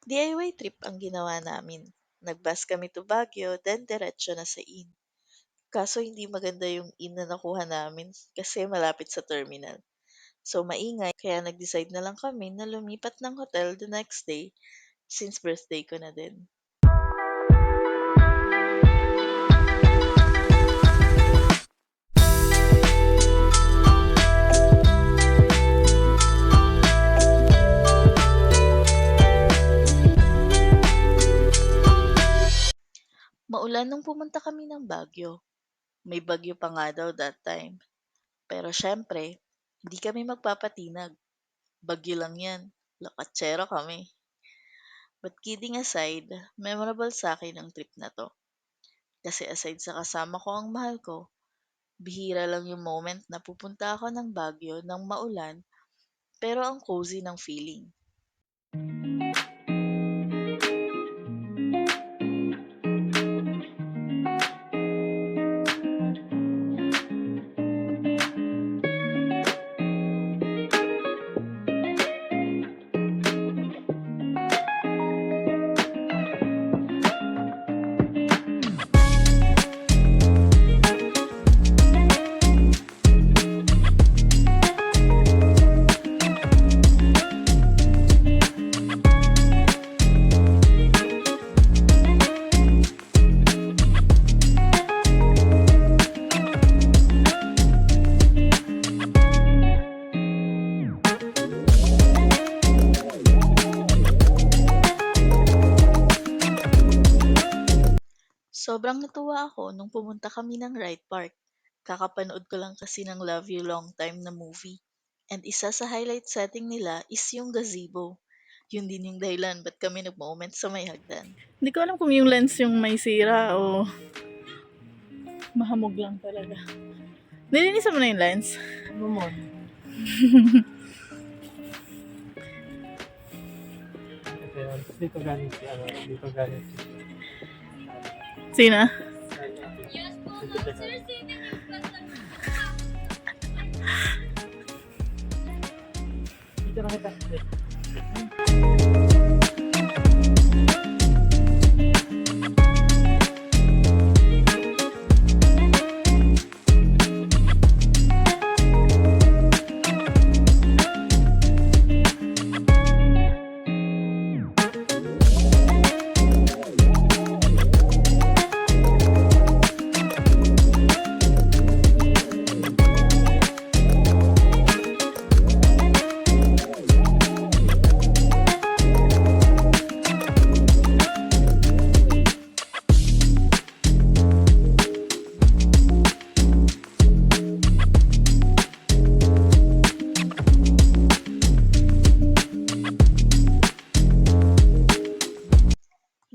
DIY trip ang ginawa namin. Nag-bus kami to Baguio, then diretso na sa inn. Kaso hindi maganda yung inn na nakuha namin kasi malapit sa terminal. So maingay, kaya nag-decide na lang kami na lumipat ng hotel the next day since birthday ko na din. Maulan nung pumunta kami ng Baguio. May bagyo pa nga daw that time. Pero syempre, hindi kami magpapatinag. Bagyo lang yan. Lakatsero kami. But kidding aside, memorable sa akin ang trip na to. Kasi aside sa kasama ko ang mahal ko, bihira lang yung moment na pupunta ako ng Baguio ng maulan pero ang cozy ng feeling. Sobrang natuwa ako nung pumunta kami ng Wright Park. Kakapanood ko lang kasi ng Love You Long Time na movie. And isa sa highlight setting nila is yung gazebo. Yun din yung dahilan ba't kami nag-moment sa may hagdan. Hindi ko alam kung yung lens yung may sira o mahamog lang talaga. Nilinisan mo na yung lens? Naman. Dito galing si dito galing si Sina? Dito na kita.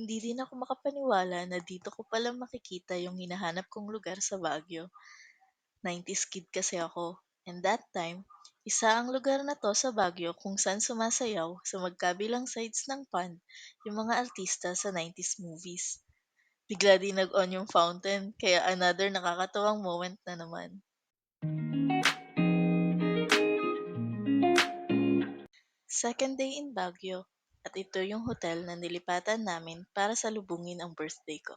Hindi din ako makapaniwala na dito ko pala makikita yung hinahanap kong lugar sa Baguio. 90s kid kasi ako. And that time, isa ang lugar na to sa Baguio kung saan sumasayaw sa magkabilang sides ng pond yung mga artista sa 90s movies. Bigla din nag-on yung fountain, kaya another nakakatuwang moment na naman. Second day in Baguio, at ito yung hotel na nilipatan namin para salubungin ang birthday ko.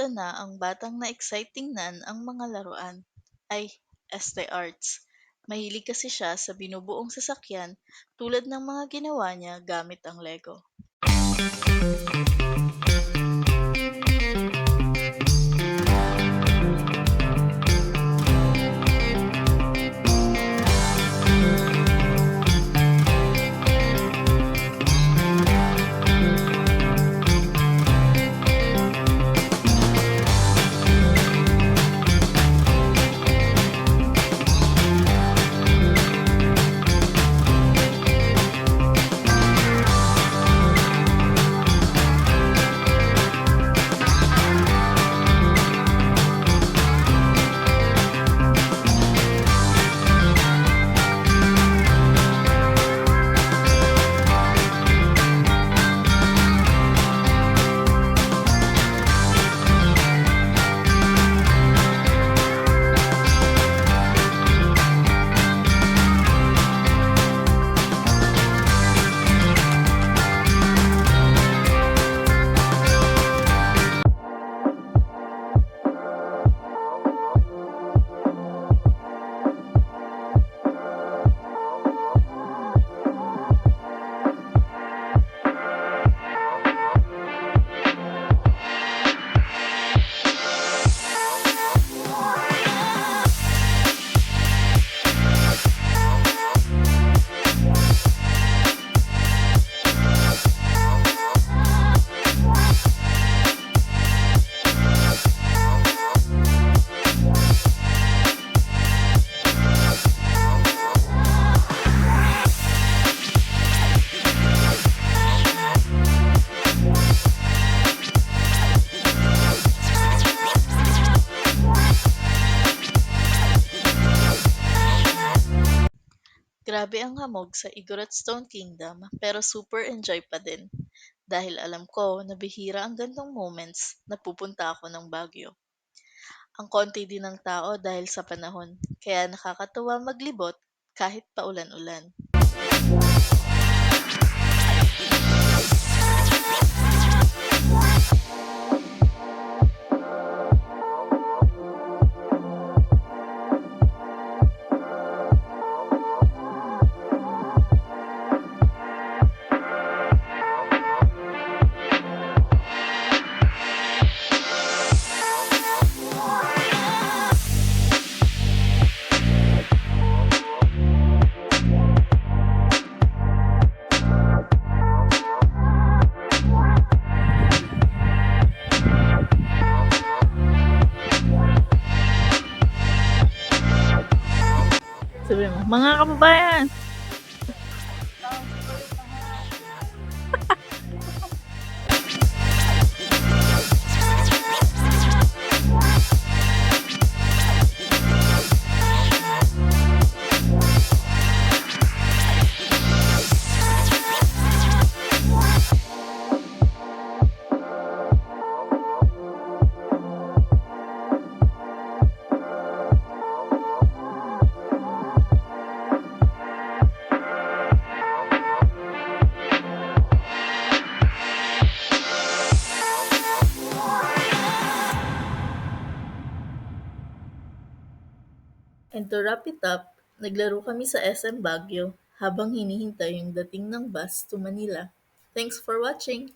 Ito na ang batang na-excite tingnan ang mga laruan. Ay, Este Arts. Mahilig kasi siya sa binubuong sasakyan tulad ng mga ginawa niya gamit ang Lego. Grabe ang hamog sa Igorot Stone Kingdom pero super enjoy pa din. Dahil alam ko na bihira ang gantong moments na pupunta ako ng Baguio. Ang konti din ng tao dahil sa panahon, kaya nakakatuwa maglibot kahit paulan-ulan. Sabi mo, mga kababayan, and to wrap it up, naglaro kami sa SM Baguio habang hinihintay yung dating ng bus to Manila. Thanks for watching!